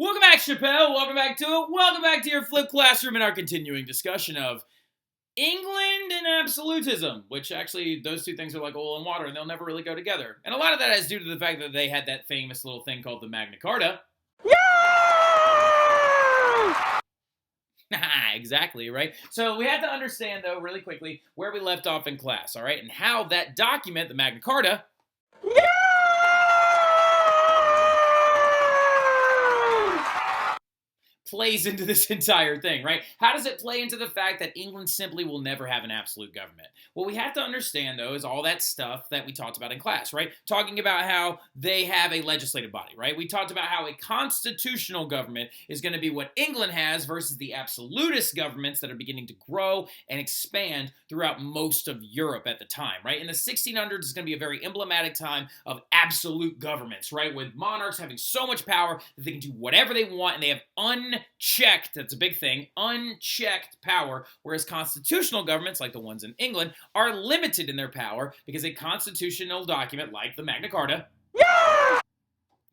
Welcome back, Chappelle. Welcome back to it. Welcome back to your Flip Classroom and our continuing discussion of England and absolutism, which actually those two things are like oil and water and they'll never really go together. And a lot of that is due to the fact that they had that famous little thing called the Magna Carta. Exactly, right? So we had to understand, though, really quickly, where we left off in class, all right? And how that document, the Magna Carta, plays into this entire thing, right? How does it play into the fact that England simply will never have an absolute government? What we have to understand, though, is all that stuff that we talked about in class, right? Talking about how they have a legislative body, right? We talked about how a constitutional government is going to be what England has versus the absolutist governments that are beginning to grow and expand throughout most of Europe at the time, right? In the 1600s, it's going to be a very emblematic time of absolute governments, right? With monarchs having so much power that they can do whatever they want and they have unchecked, that's a big thing, unchecked power, whereas constitutional governments, like the ones in England, are limited in their power because a constitutional document like the Magna Carta,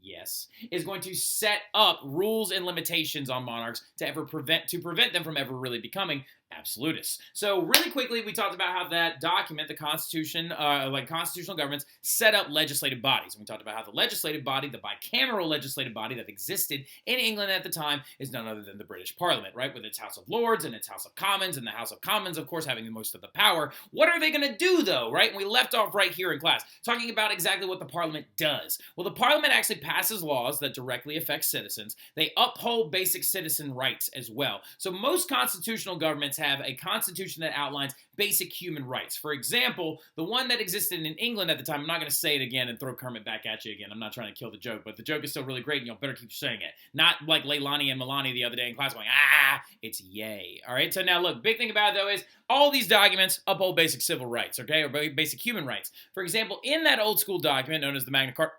yes, is going to set up rules and limitations on monarchs to prevent them from ever really becoming absolutists. So really quickly, we talked about how that document, the Constitution, constitutional governments, set up legislative bodies. And we talked about how the legislative body, the bicameral legislative body that existed in England at the time, is none other than the British Parliament, right? With its House of Lords and its House of Commons, and the House of Commons, of course, having the most of the power. What are they going to do, though, right? And we left off right here in class, talking about exactly what the Parliament does. Well, the Parliament actually passes laws that directly affect citizens. They uphold basic citizen rights as well. So most constitutional governments have a constitution that outlines basic human rights. For example, the one that existed in England at the time, I'm not going to say it again and throw Kermit back at you again. I'm not trying to kill the joke, but the joke is still really great, and you'll better keep saying it. Not like Leilani and Milani the other day in class going, it's yay. All right, so now look, big thing about it, though, is all these documents uphold basic civil rights, okay, or basic human rights. For example, in that old school document known as the Magna Carta,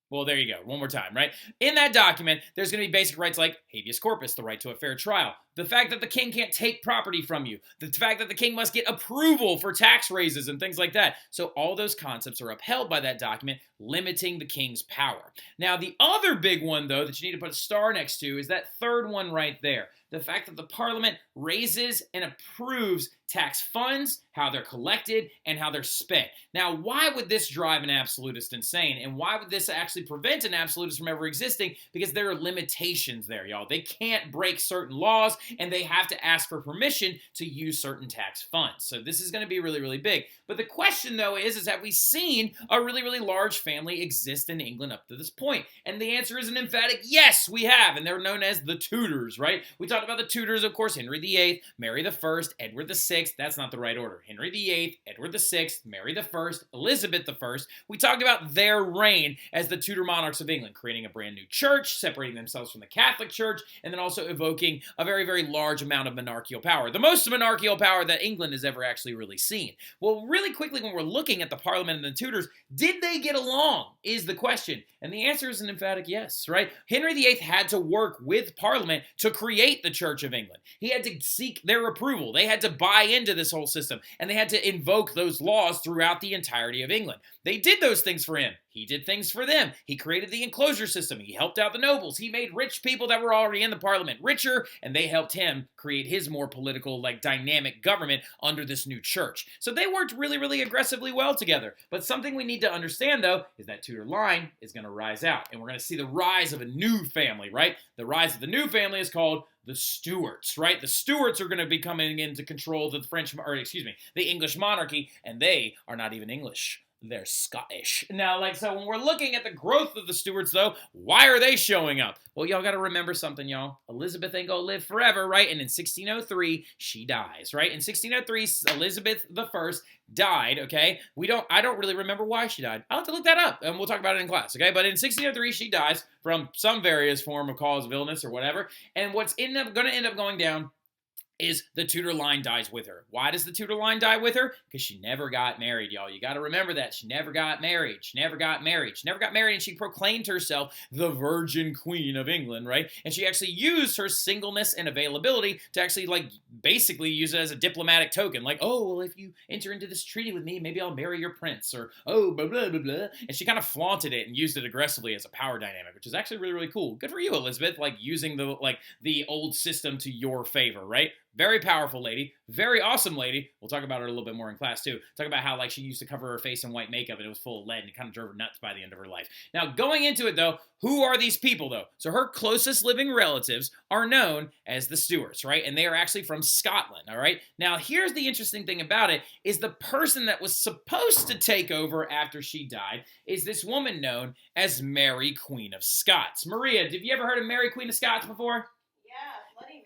well, there you go. One more time, right? In that document, there's going to be basic rights like habeas corpus, the right to a fair trial, the fact that the king can't take property from you, the fact that the king must get approval for tax raises and things like that. So all those concepts are upheld by that document, limiting the king's power. Now, the other big one, though, that you need to put a star next to is that third one right there. The fact that the Parliament raises and approves tax funds, how they're collected, and how they're spent. Now, why would this drive an absolutist insane? And why would this actually prevent an absolutist from ever existing? Because there are limitations there, y'all. They can't break certain laws, and they have to ask for permission to use certain tax funds. So this is going to be really, really big. But the question, though, is have we seen a really, really large family exist in England up to this point? And the answer is an emphatic yes, we have. And they're known as the Tudors, right? We talked about the Tudors, of course, Henry VIII, Mary I, Edward VI. That's not the right order. Henry VIII, Edward VI, Mary I, Elizabeth I. We talked about their reign as the Tudor monarchs of England, creating a brand new church, separating themselves from the Catholic Church, and then also evoking a very, very large amount of monarchical power. The most monarchical power that England has ever actually really seen. Well, really quickly, when we're looking at the Parliament and the Tudors, did they get along is the question. And the answer is an emphatic yes, right? Henry VIII had to work with Parliament to create the Church of England. He had to seek their approval. They had to buy into this whole system, and they had to invoke those laws throughout the entirety of England. They did those things for him. He did things for them. He created the enclosure system. He helped out the nobles. He made rich people that were already in the Parliament richer, and they helped him create his more political, dynamic government under this new church. So they worked really, really aggressively well together. But something we need to understand, though, is that Tudor line is going to rise out, and we're going to see the rise of a new family, right? The rise of the new family is called the Stuarts, right? The Stuarts are going to be coming into control of the English monarchy, and they are not even English. They're Scottish. Now, so when we're looking at the growth of the Stuarts, though, why are they showing up? Well, y'all got to remember something, y'all. Elizabeth ain't gonna live forever, right? And in 1603, she dies, right? In 1603, Elizabeth I died, okay? I don't really remember why she died. I'll have to look that up, and we'll talk about it in class, okay? But in 1603, she dies from some various form of cause of illness or whatever. And what's going to end up going down is the Tudor line dies with her. Why does the Tudor line die with her? Because she never got married, y'all. You got to remember that. She never got married. She never got married. She never got married, and she proclaimed herself the Virgin Queen of England, right? And she actually used her singleness and availability to actually, like, basically use it as a diplomatic token. Like, oh, well, if you enter into this treaty with me, maybe I'll marry your prince, or, oh, blah, blah, blah, blah. And she kind of flaunted it and used it aggressively as a power dynamic, which is actually really, really cool. Good for you, Elizabeth, like, using the old system to your favor, right? Very powerful lady, very awesome lady. We'll talk about her a little bit more in class too. Talk about how like she used to cover her face in white makeup and it was full of lead and it kind of drove her nuts by the end of her life. Now going into it though, who are these people though? So her closest living relatives are known as the Stuarts, right? And they are actually from Scotland, all right? Now here's the interesting thing about it is the person that was supposed to take over after she died is this woman known as Mary Queen of Scots. Maria, have you ever heard of Mary Queen of Scots before? Yeah, Bloody Mary.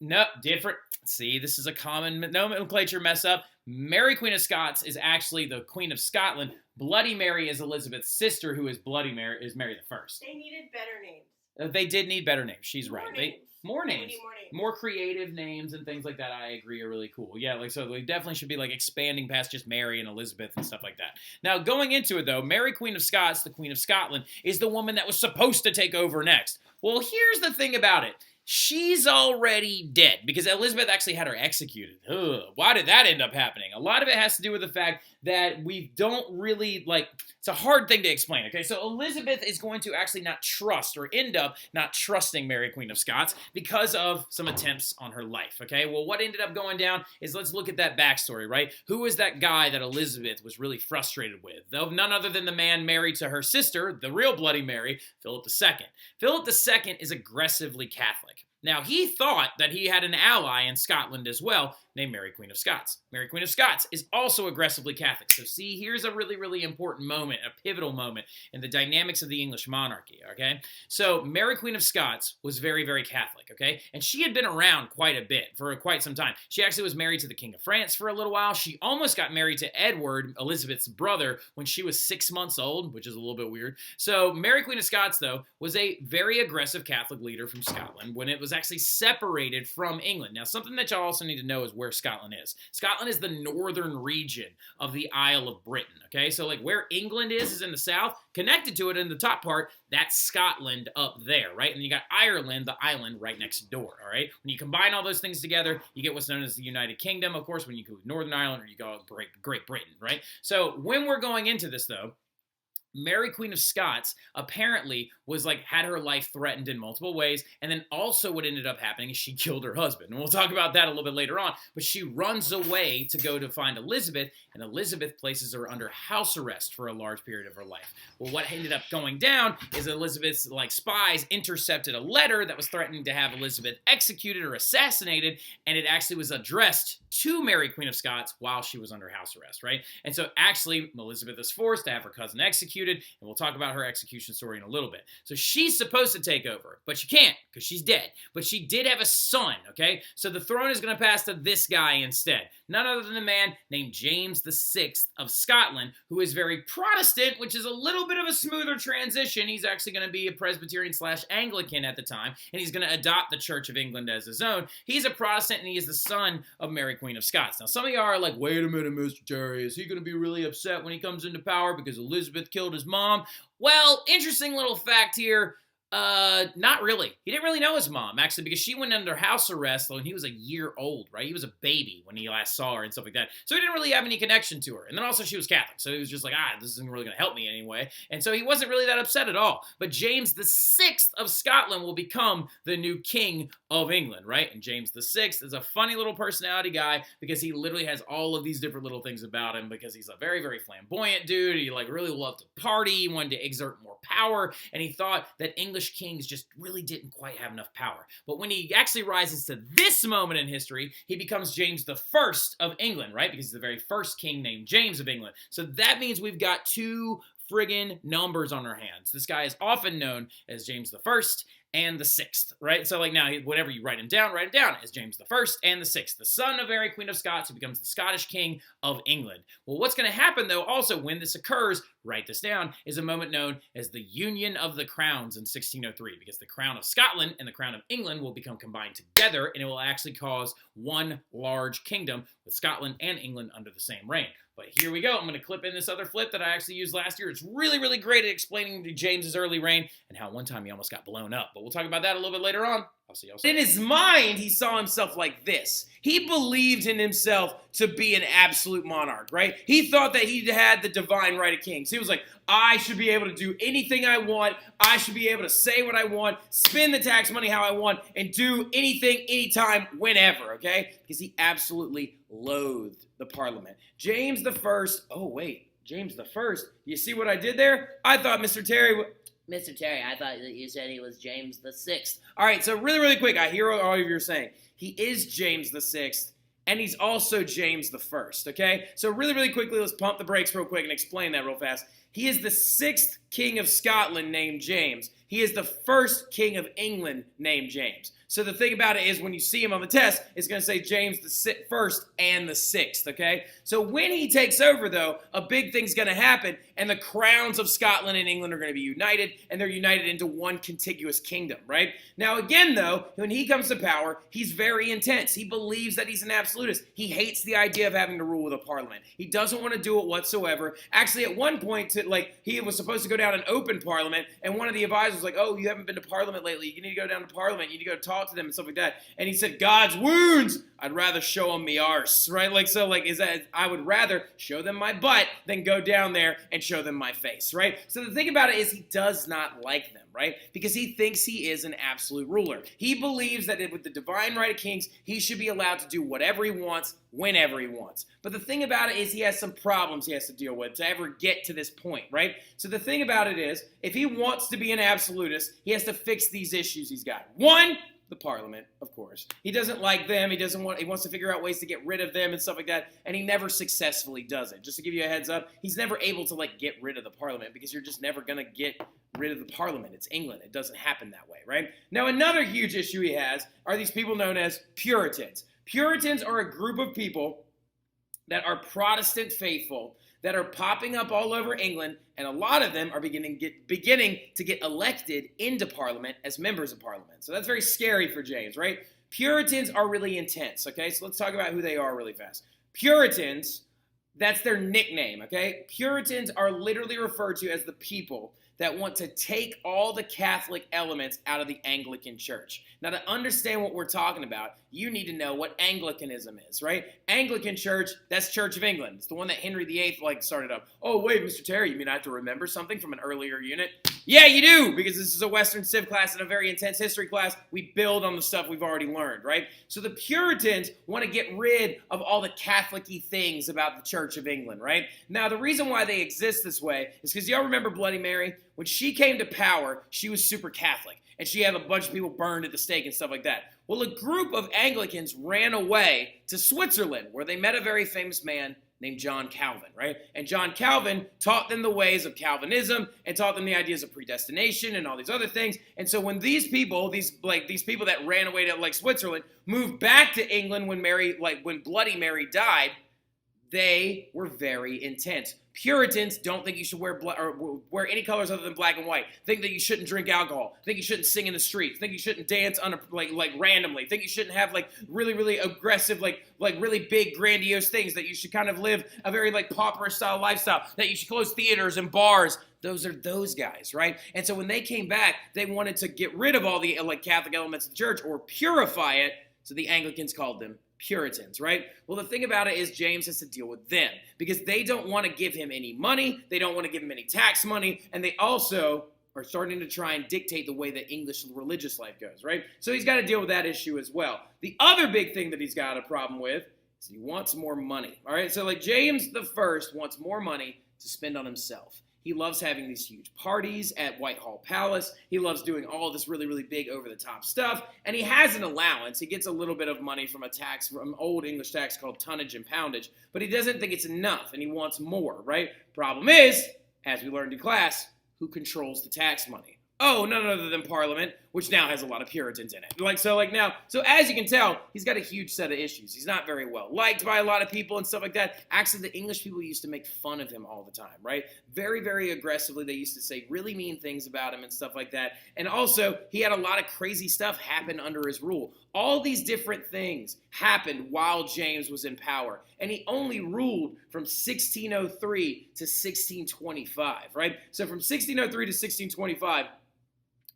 No, different. See, this is a common nomenclature mess up. Mary Queen of Scots is actually the Queen of Scotland. Bloody Mary is Elizabeth's sister, who is Bloody Mary, is Mary the First. They needed better names. They did need better names. She's More right. names. More We names. need more names. More creative names and things like that, I agree, are really cool. Yeah, like so we definitely should be like expanding past just Mary and Elizabeth and stuff like that. Now, going into it though, Mary Queen of Scots, the Queen of Scotland, is the woman that was supposed to take over next. Well, here's the thing about it. She's already dead because Elizabeth actually had her executed. Ugh, why did that end up happening? A lot of it has to do with the fact that we don't really, like, it's a hard thing to explain, okay? So Elizabeth is going to actually not trust or end up not trusting Mary Queen of Scots because of some attempts on her life, okay? Well, what ended up going down is let's look at that backstory, right? Who was that guy that Elizabeth was really frustrated with? Though none other than the man married to her sister, the real Bloody Mary, Philip II. Philip II is aggressively Catholic. Now, he thought that he had an ally in Scotland as well, named Mary Queen of Scots. Mary Queen of Scots is also aggressively Catholic. So see, here's a really, really important moment, a pivotal moment in the dynamics of the English monarchy, okay? So Mary Queen of Scots was very, very Catholic, okay? And she had been around quite a bit for quite some time. She actually was married to the King of France for a little while. She almost got married to Edward, Elizabeth's brother, when she was 6 months old, which is a little bit weird. So Mary Queen of Scots, though, was a very aggressive Catholic leader from Scotland when it was actually separated from England. Now, something that y'all also need to know is where Scotland is. Scotland is the northern region of the Isle of Britain, okay? So, like, where England is in the south, connected to it in the top part, that's Scotland up there, right? And you got Ireland, the island, right next door, all right? When you combine all those things together, you get what's known as the United Kingdom, of course, when you go Northern Ireland or you go Great Britain, right? So, when we're going into this, though, Mary Queen of Scots apparently was like had her life threatened in multiple ways, and then also what ended up happening is she killed her husband. And we'll talk about that a little bit later on, but she runs away to go to find Elizabeth, and Elizabeth places her under house arrest for a large period of her life. Well, what ended up going down is Elizabeth's like spies intercepted a letter that was threatening to have Elizabeth executed or assassinated, and it actually was addressed to Mary Queen of Scots while she was under house arrest, right? And so actually Elizabeth is forced to have her cousin executed, and we'll talk about her execution story in a little bit. So she's supposed to take over, but she can't because she's dead. But she did have a son, okay? So the throne is going to pass to this guy instead. None other than a man named James VI of Scotland, who is very Protestant, which is a little bit of a smoother transition. He's actually going to be a Presbyterian / Anglican at the time, and he's going to adopt the Church of England as his own. He's a Protestant, and he is the son of Mary Queen of Scots. Now, some of you are like, wait a minute, Mr. Terry, is he going to be really upset when he comes into power because Elizabeth killed his mom? Well, interesting little fact here. Not really. He didn't really know his mom, actually, because she went under house arrest when he was a year old, right? He was a baby when he last saw her and stuff like that. So he didn't really have any connection to her. And then also she was Catholic. So he was just like, this isn't really going to help me anyway. And so he wasn't really that upset at all. But James VI of Scotland will become the new king of England, right? And James VI is a funny little personality guy because he literally has all of these different little things about him because he's a very, very flamboyant dude. He like really loved to party. He wanted to exert more power. And he thought that English kings just really didn't quite have enough power. But when he actually rises to this moment in history, he becomes James I of England, right? Because he's the very first king named James of England. So that means we've got two friggin' numbers on our hands. This guy is often known as James I and the sixth, right? So like now, whenever you write him down as James the First and the Sixth, the son of Mary, Queen of Scots, who becomes the Scottish King of England. Well, what's going to happen though, also when this occurs, write this down, is a moment known as the Union of the Crowns in 1603, because the crown of Scotland and the crown of England will become combined together, and it will actually cause one large kingdom with Scotland and England under the same reign. But here we go. I'm going to clip in this other flip that I actually used last year. It's really, really great at explaining James's early reign and how one time he almost got blown up. But we'll talk about that a little bit later on. I'll see y'all soon. In his mind, he saw himself like this. He believed in himself to be an absolute monarch, right? He thought that he had the divine right of kings. He was like, I should be able to do anything I want. I should be able to say what I want, spend the tax money how I want, and do anything, anytime, whenever, okay? Because he absolutely loathed the parliament. James the First, oh wait, James the First, you see what I did there? I thought Mr. Terry... Mr. Terry, I thought that you said he was James the Sixth. All right, so really, really quick, I hear what all of you are saying. He is James the Sixth, and he's also James the First, okay? So really, really quickly, let's pump the brakes real quick and explain that real fast. He is the sixth king of Scotland named James. He is the first king of England named James. So the thing about it is when you see him on the test, it's going to say James the first and the sixth, okay? So when he takes over, though, a big thing's going to happen, and the crowns of Scotland and England are going to be united, and they're united into one contiguous kingdom, right? Now, again, though, when he comes to power, he's very intense. He believes that he's an absolutist. He hates the idea of having to rule with a parliament. He doesn't want to do it whatsoever. Actually, at one point, he was supposed to go down an open parliament, and one of the advisors was like, oh, you haven't been to parliament lately. You need to go down to parliament. You need to go talk to them and stuff like that. And he said, God's wounds, I'd rather show them me arse, right? I would rather show them my butt than go down there and show them my face, right? So the thing about it is he does not like them, right? Because he thinks he is an absolute ruler. He believes that with the divine right of kings, he should be allowed to do whatever he wants, whenever he wants. But the thing about it is he has some problems he has to deal with to ever get to this point, right? So the thing about it is, if he wants to be an absolutist, he has to fix these issues he's got. One, the parliament, of course. He doesn't like them. He wants to figure out ways to get rid of them and stuff like that, and he never successfully does it. Just to give you a heads up, he's never able to get rid of the parliament because you're just never going to get rid of the parliament. It's England. It doesn't happen that way, right? Now, another huge issue he has are these people known as Puritans. Puritans are a group of people that are Protestant faithful that are popping up all over England, and a lot of them are beginning to get elected into Parliament as members of Parliament. So that's very scary for James, right? Puritans are really intense, okay? So let's talk about who they are really fast. Puritans, that's their nickname, okay? Puritans are literally referred to as the people that want to take all the Catholic elements out of the Anglican Church. Now, to understand what we're talking about, you need to know what Anglicanism is, right? Anglican Church, that's Church of England. It's the one that Henry VIII started up. Oh, wait, Mr. Terry, you mean I have to remember something from an earlier unit? Yeah, you do, because this is a Western Civ class and a very intense history class. We build on the stuff we've already learned, right? So the Puritans want to get rid of all the Catholic-y things about the Church of England, right? Now, the reason why they exist this way is because y'all remember Bloody Mary? When she came to power, she was super Catholic, and she had a bunch of people burned at the stake and stuff like that. Well, a group of Anglicans ran away to Switzerland, where they met a very famous man named John Calvin, right? And John Calvin taught them the ways of Calvinism and taught them the ideas of predestination and all these other things. And so when these people that ran away to Switzerland moved back to England when Bloody Mary died, they were very intense. Puritans don't think you should wear any colors other than black and white. Think that you shouldn't drink alcohol. Think you shouldn't sing in the streets. Think you shouldn't dance randomly. Think you shouldn't have really, really aggressive, really big, grandiose things. That you should kind of live a very pauper style lifestyle. That you should close theaters and bars. Those are those guys, right? And so when they came back, they wanted to get rid of all the Catholic elements of the church or purify it. So the Anglicans called them Puritans, right? Well, the thing about it is James has to deal with them because they don't want to give him any money. They don't want to give him any tax money. And they also are starting to try and dictate the way that English religious life goes, right? So he's got to deal with that issue as well. The other big thing that he's got a problem with is he wants more money, all right? So James the First wants more money to spend on himself. He loves having these huge parties at Whitehall Palace. He loves doing all this really, really big over-the-top stuff. And he has an allowance. He gets a little bit of money from from old English tax called tonnage and poundage. But he doesn't think it's enough, and he wants more, right? Problem is, as we learned in class, who controls the tax money? Oh, none other than Parliament. which now has a lot of Puritans in it. So as you can tell, he's got a huge set of issues. He's not very well liked by a lot of people and stuff like that. Actually, the English people used to make fun of him all the time, right? Very, very aggressively. They used to say really mean things about him and stuff like that. And also, he had a lot of crazy stuff happen under his rule. All these different things happened while James was in power. And he only ruled from 1603 to 1625, right? So from 1603 to 1625,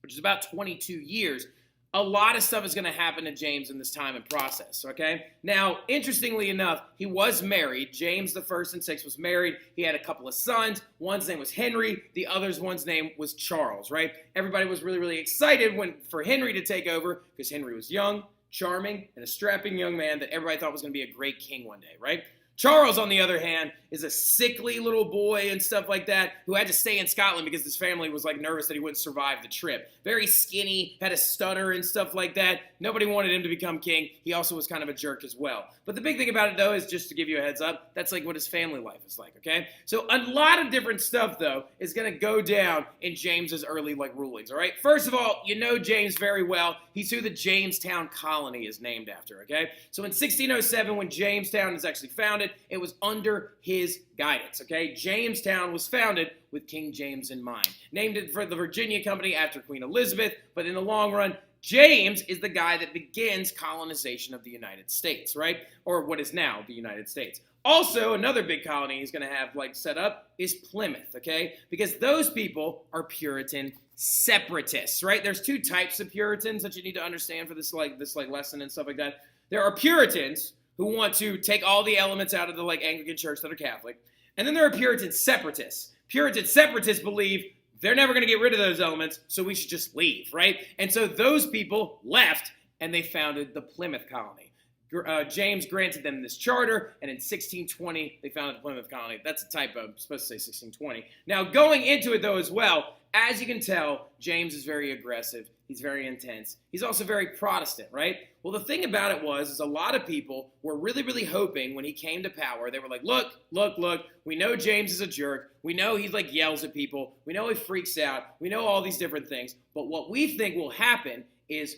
which is about 22 years, a lot of stuff is going to happen to James in this time and process, okay? Now, interestingly enough, he was married. James the First and Sixth was married. He had a couple of sons. One's name was Henry. The other's one's name was Charles, right? Everybody was really, really excited for Henry to take over because Henry was young, charming, and a strapping young man that everybody thought was going to be a great king one day, right? Charles, on the other hand, is a sickly little boy and stuff like that who had to stay in Scotland because his family was nervous that he wouldn't survive the trip. Very skinny, had a stutter and stuff like that. Nobody wanted him to become king. He also was kind of a jerk as well. But the big thing about it, though, is just to give you a heads up, that's what his family life is like, okay? So a lot of different stuff, though, is going to go down in James's early rulings, all right? First of all, you know James very well. He's who the Jamestown colony is named after, okay? So in 1607, when Jamestown is actually founded, it was under his guidance, okay? Jamestown was founded with King James in mind. Named it for the Virginia Company after Queen Elizabeth, but in the long run, James is the guy that begins colonization of the United States, right? Or what is now the United States. Also, another big colony he's going to have set up is Plymouth, okay? Because those people are Puritan separatists, right? There's two types of Puritans that you need to understand for this lesson and stuff like that. There are Puritans who want to take all the elements out of the Anglican Church that are Catholic. And then there are Puritan separatists. Puritan separatists believe they're never going to get rid of those elements, so we should just leave, right? And so those people left, and they founded the Plymouth Colony. James granted them this charter, and in 1620, they founded the Plymouth Colony. That's a typo. I'm supposed to say 1620. Now, going into it, though, as well, as you can tell, James is very aggressive. He's very intense. He's also very Protestant, right? Well, the thing about it is a lot of people were really, really hoping when he came to power, they were like, look, we know James is a jerk. We know he yells at people. We know he freaks out. We know all these different things. But what we think will happen is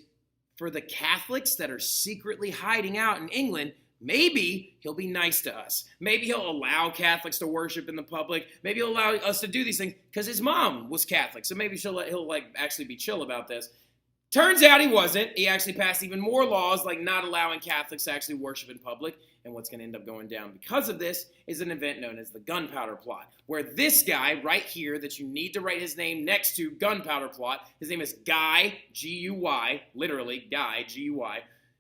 for the Catholics that are secretly hiding out in England, maybe he'll be nice to us. Maybe he'll allow Catholics to worship in the public. Maybe he'll allow us to do these things because his mom was Catholic. So maybe he'll actually be chill about this. Turns out he wasn't. He actually passed even more laws not allowing Catholics to actually worship in public. And what's going to end up going down because of this is an event known as the Gunpowder Plot, where this guy right here that you need to write his name next to Gunpowder Plot, his name is Guy, G-U-Y, literally Guy, G-U-Y.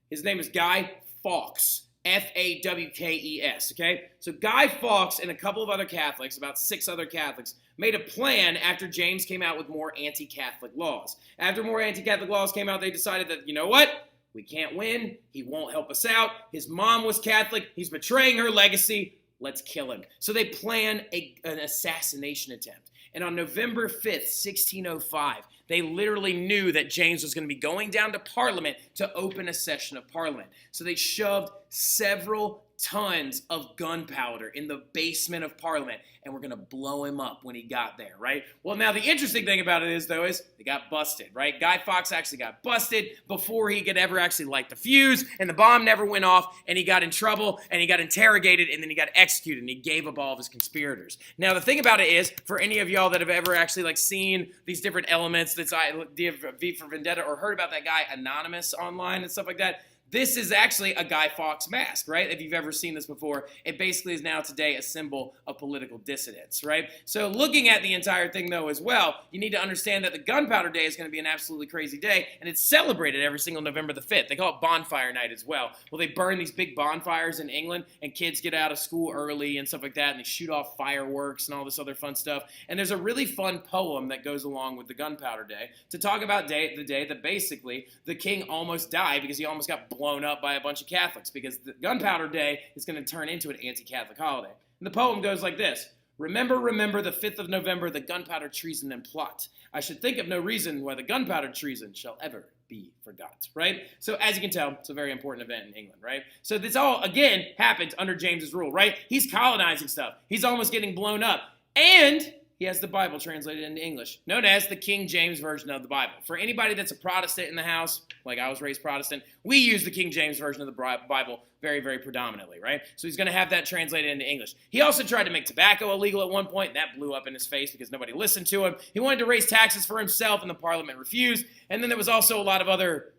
His name is Guy Fawkes. F-A-W-K-E-S, okay? So Guy Fawkes and a couple of other Catholics, about 6 other Catholics, made a plan after James came out with more anti-Catholic laws. After more anti-Catholic laws came out, they decided that, you know what? We can't win. He won't help us out. His mom was Catholic. He's betraying her legacy. Let's kill him. So they plan an assassination attempt. And on November 5th, 1605, they literally knew that James was going to be going down to Parliament to open a session of Parliament. So they shoved several tons of gunpowder in the basement of Parliament, and we're going to blow him up when he got there, right? Well, now the interesting thing about it is they got busted, right? Guy Fawkes actually got busted before he could ever actually light the fuse, and the bomb never went off, and he got in trouble, and he got interrogated, and then he got executed, and he gave up all of his conspirators. Now, the thing about it is, for any of y'all that have ever actually seen these different elements, that's V for Vendetta, or heard about that guy Anonymous online and stuff like that, this is actually a Guy Fawkes mask, right? If you've ever seen this before, it basically is now today a symbol of political dissidence, right? So looking at the entire thing, though, as well, you need to understand that the Gunpowder Day is going to be an absolutely crazy day, and it's celebrated every single November the 5th. They call it Bonfire Night as well. Well, they burn these big bonfires in England, and kids get out of school early and stuff like that, and they shoot off fireworks and all this other fun stuff. And there's a really fun poem that goes along with the Gunpowder Day to talk about the day that basically the king almost died because he almost got blown up by a bunch of Catholics, because the Gunpowder Day is going to turn into an anti-Catholic holiday. And the poem goes like this: Remember, remember the 5th of November, the gunpowder treason and plot. I should think of no reason why the gunpowder treason shall ever be forgot, right? So as you can tell, it's a very important event in England, right? So this all, again, happens under James's rule, right? He's colonizing stuff. He's almost getting blown up. And he has the Bible translated into English, known as the King James Version of the Bible. For anybody that's a Protestant in the house, like I was raised Protestant, we use the King James Version of the Bible very, very predominantly, right? So he's going to have that translated into English. He also tried to make tobacco illegal at one point, and that blew up in his face because nobody listened to him. He wanted to raise taxes for himself, and the Parliament refused. And then there was also a lot of other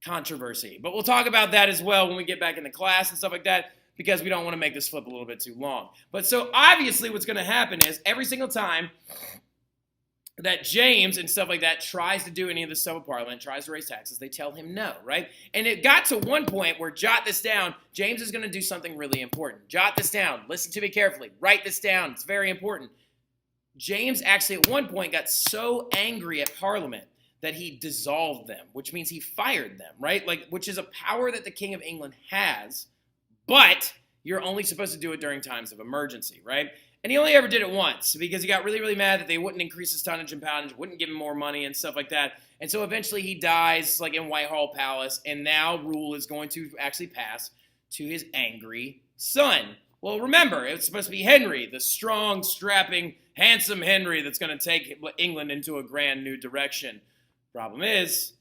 controversy. But we'll talk about that as well when we get back into class and stuff like that, because we don't want to make this flip a little bit too long. But so obviously what's going to happen is every single time that James and stuff like that tries to do any of this stuff with Parliament, tries to raise taxes, they tell him no, right? And it got to one point where, jot this down, James is going to do something really important. Jot this down. Listen to me carefully. Write this down. It's very important. James actually at one point got so angry at Parliament that he dissolved them, which means he fired them, right? Which is a power that the King of England has, but you're only supposed to do it during times of emergency, right? And he only ever did it once because he got really, really mad that they wouldn't increase his tonnage and poundage, wouldn't give him more money and stuff like that. And so eventually he dies like in Whitehall Palace, and now rule is going to actually pass to his angry son. Well, remember, it's supposed to be Henry, the strong, strapping, handsome Henry that's going to take England into a grand new direction. Problem is,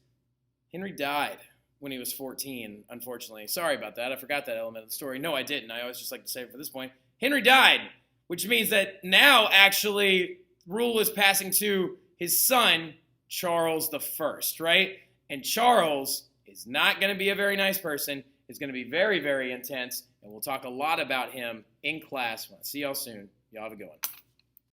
Henry died when he was 14, unfortunately. Sorry about that. I forgot that element of the story. No, I didn't. I always just like to say it for this point. Henry died, which means that now actually rule is passing to his son, Charles I, right? And Charles is not going to be a very nice person. He's going to be very, very intense, and we'll talk a lot about him in class. See y'all soon. Y'all have a good one.